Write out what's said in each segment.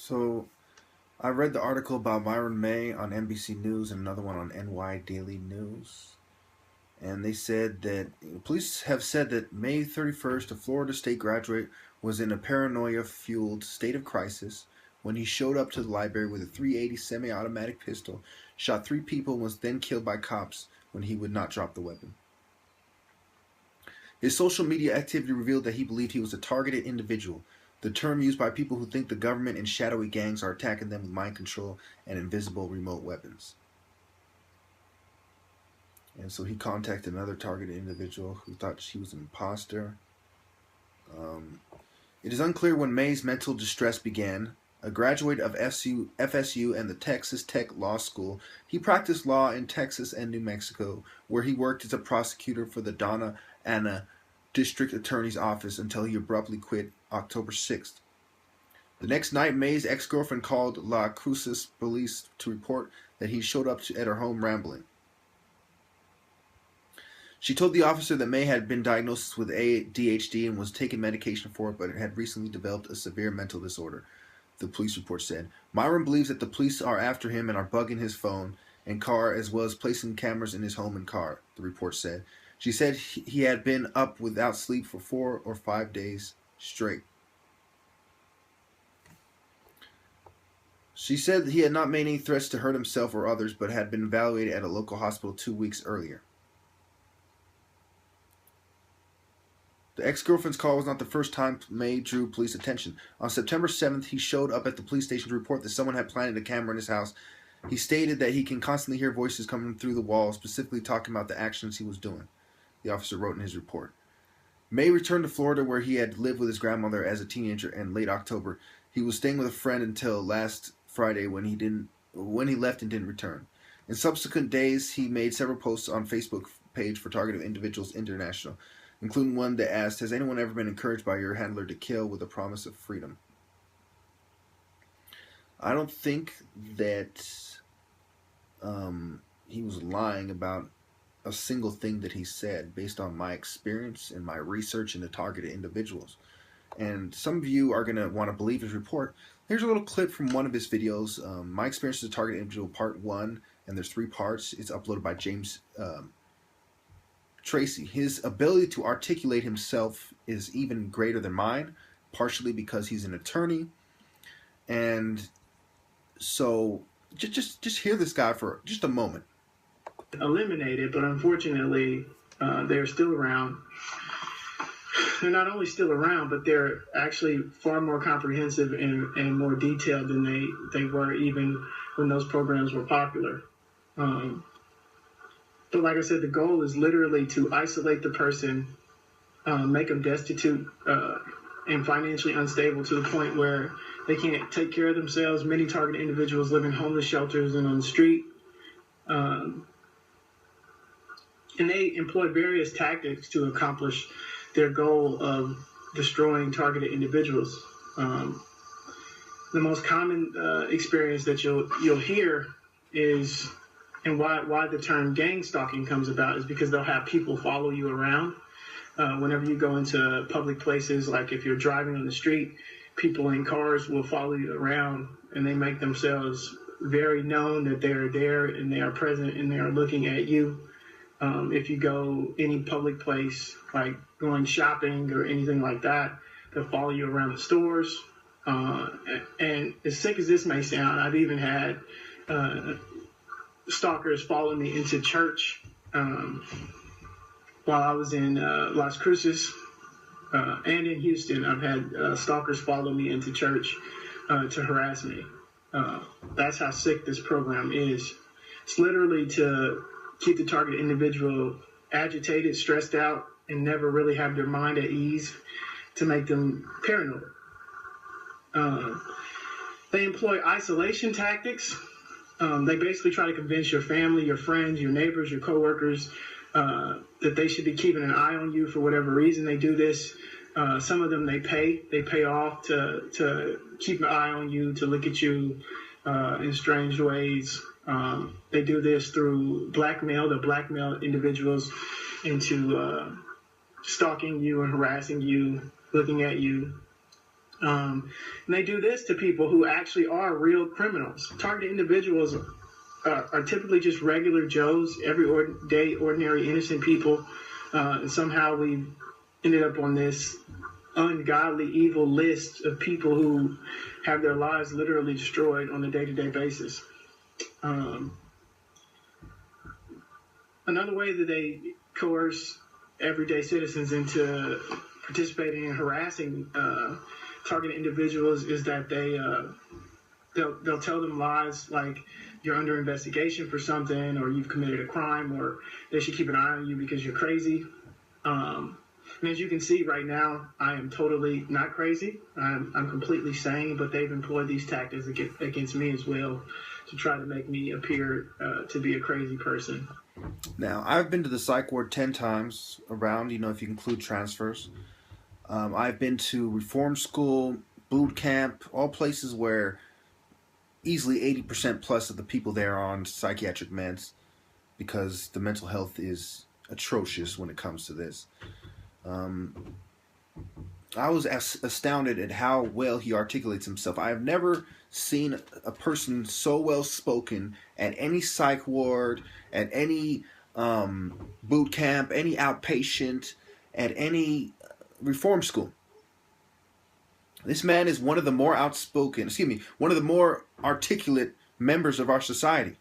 So I read the article about Myron May on NBC News and another one on NY Daily News. And they said that police have said that May 31st, a Florida State graduate was in a paranoia-fueled state of crisis when he showed up to the library with a .380 semi-automatic pistol, shot 3 people, and was then killed by cops when he would not drop the weapon. His social media activity revealed that he believed he was a targeted individual, the term used by people who think the government and shadowy gangs are attacking them with mind control and invisible remote weapons. And so he contacted another targeted individual who thought she was an imposter. It is unclear when May's mental distress began. A graduate of FSU and the Texas Tech Law School, he practiced law in Texas and New Mexico, where he worked as a prosecutor for the Donna Ana District Attorney's Office until he abruptly quit October 6th. The next night, May's ex-girlfriend called La Cruces police to report that he showed up at her home rambling. She told the officer that May had been diagnosed with ADHD and was taking medication for it, but had recently developed a severe mental disorder, the police report said. Myron believes that the police are after him and are bugging his phone and car, as well as placing cameras in his home and car, the report said. She said he had been up without sleep for 4 or 5 days straight. She said that he had not made any threats to hurt himself or others, but had been evaluated at a local hospital 2 weeks earlier. The ex-girlfriend's call was not the first time May drew police attention. On September 7th, he showed up at the police station to report that someone had planted a camera in his house. He stated that he can constantly hear voices coming through the wall, specifically talking about the actions he was doing, the officer wrote in his report. May returned to Florida, where he had lived with his grandmother as a teenager, in late October. He was staying with a friend until last Friday when he left and didn't return. In subsequent days, he made several posts on Facebook page for Targeted Individuals International, including one that asked, "Has anyone ever been encouraged by your handler to kill with a promise of freedom?" I don't think that he was lying about a single thing that he said based on my experience and my research into targeted individuals. And some of you are going to want to believe his report. Here's a little clip from one of his videos, My Experience as a Targeted Individual, Part 1, and there's 3 parts. It's uploaded by James Tracy. His ability to articulate himself is even greater than mine, partially because he's an attorney. And so just hear this guy for just a moment. Eliminated, but unfortunately they're still around. They're not only still around, but they're actually far more comprehensive and more detailed than they were even when those programs were popular. But like I said, the goal is literally to isolate the person, make them destitute and financially unstable to the point where they can't take care of themselves. Many targeted individuals live in homeless shelters and on the street. And they employ various tactics to accomplish their goal of destroying targeted individuals. The most common experience that you'll hear is, and why the term gang stalking comes about, is because they'll have people follow you around. Whenever you go into public places, like if you're driving on the street, people in cars will follow you around, and they make themselves very known that they are there and they are present and they are looking at you. If you go any public place, like going shopping or anything like that, they'll follow you around the stores. And as sick as this may sound, I've even had stalkers follow me into church while I was in Las Cruces and in Houston. I've had stalkers follow me into church to harass me. That's how sick this program is. It's literally to keep the targeted individual agitated, stressed out, and never really have their mind at ease, to make them paranoid. They employ isolation tactics. They basically try to convince your family, your friends, your neighbors, your coworkers that they should be keeping an eye on you for whatever reason they do this. Some of them they pay off to keep an eye on you, to look at you in strange ways. They do this through blackmail. They blackmail individuals into stalking you and harassing you, looking at you. And they do this to people who actually are real criminals. Targeted individuals are typically just regular Joes, everyday, ordinary, innocent people. And somehow we've ended up on this ungodly, evil list of people who have their lives literally destroyed on a day-to-day basis. Another way that they coerce everyday citizens into participating in harassing targeted individuals is that they'll tell them lies like you're under investigation for something, or you've committed a crime, or they should keep an eye on you because you're crazy. And as you can see right now, I am totally not crazy. I'm completely sane, but they've employed these tactics against me as well to try to make me appear to be a crazy person. Now, I've been to the psych ward 10 times around, if you include transfers. I've been to reform school, boot camp, all places where easily 80% plus of the people there are on psychiatric meds because the mental health is atrocious when it comes to this. I was astounded at how well he articulates himself. I have never seen a person so well spoken at any psych ward, at any boot camp, any outpatient, at any reform school. This man is one of the more one of the more articulate members of our society.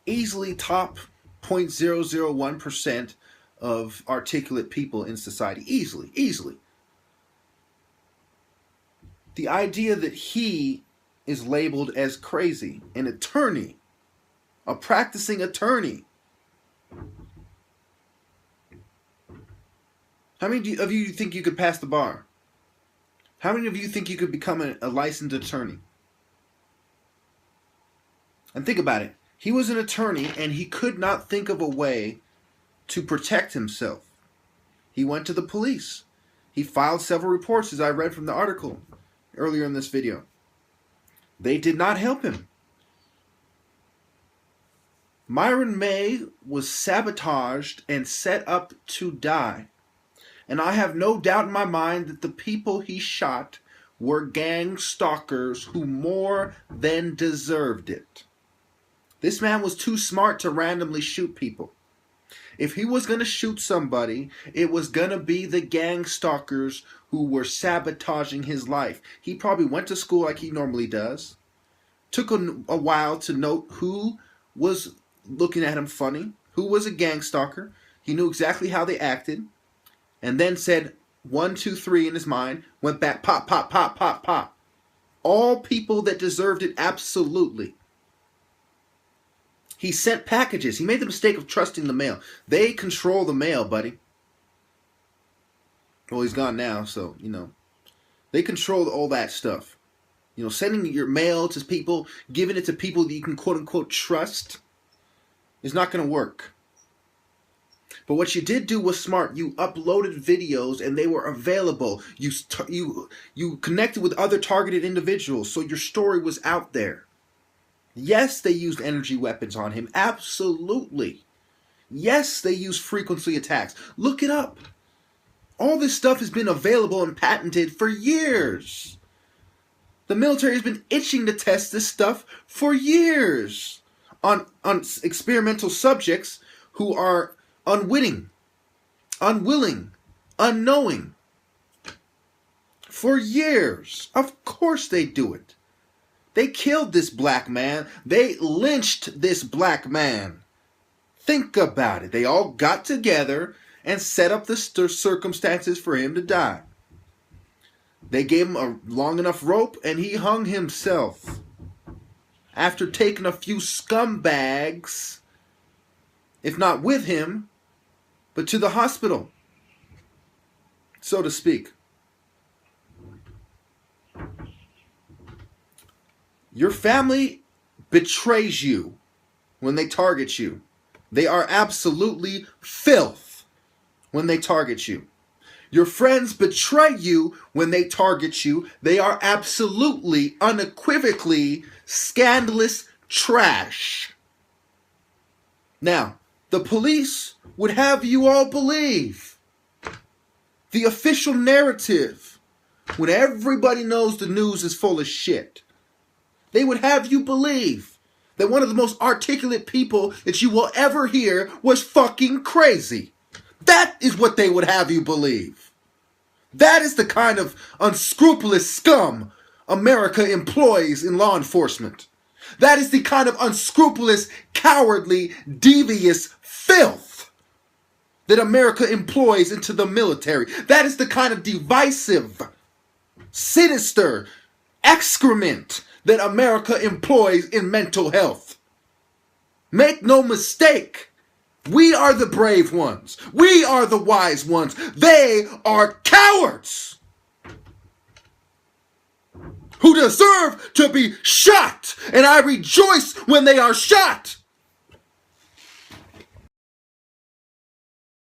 Easily top 0.001% of articulate people in society. Easily. The idea that he is labeled as crazy, an attorney, a practicing attorney. How many of you think you could pass the bar? How many of you think you could become a licensed attorney? And think about it. He was an attorney and he could not think of a way to protect himself. He went to the police. He filed several reports, as I read from the article earlier in this video. They did not help him. Myron May was sabotaged and set up to die. And I have no doubt in my mind that the people he shot were gang stalkers who more than deserved it. This man was too smart to randomly shoot people. If he was going to shoot somebody, it was going to be the gang stalkers who were sabotaging his life. He probably went to school like he normally does. Took a while to note who was looking at him funny, who was a gang stalker. He knew exactly how they acted. And then said 1, 2, 3 in his mind, went back, pop, pop, pop, pop, pop. All people that deserved it, absolutely. He sent packages. He made the mistake of trusting the mail. They control the mail, buddy. Well, he's gone now, so, They control all that stuff. Sending your mail to people, giving it to people that you can quote-unquote trust is not going to work. But what you did do was smart. You uploaded videos and they were available. You connected with other targeted individuals, so your story was out there. Yes, they used energy weapons on him. Absolutely. Yes, they used frequency attacks. Look it up. All this stuff has been available and patented for years. The military has been itching to test this stuff for years on experimental subjects who are unwitting, unwilling, unknowing. For years. Of course they do it. They killed this black man. They lynched this black man. Think about it. They all got together and set up the circumstances for him to die. They gave him a long enough rope and he hung himself. After taking a few scumbags, if not with him, but to the hospital, so to speak. Your family betrays you when they target you. They are absolutely filth when they target you. Your friends betray you when they target you. They are absolutely, unequivocally scandalous trash. Now, the police would have you all believe the official narrative when everybody knows the news is full of shit. They would have you believe that one of the most articulate people that you will ever hear was fucking crazy. That is what they would have you believe. That is the kind of unscrupulous scum America employs in law enforcement. That is the kind of unscrupulous, cowardly, devious filth that America employs into the military. That is the kind of divisive, sinister excrement that America employs in mental health. Make no mistake, we are the brave ones. We are the wise ones. They are cowards who deserve to be shot. And I rejoice when they are shot.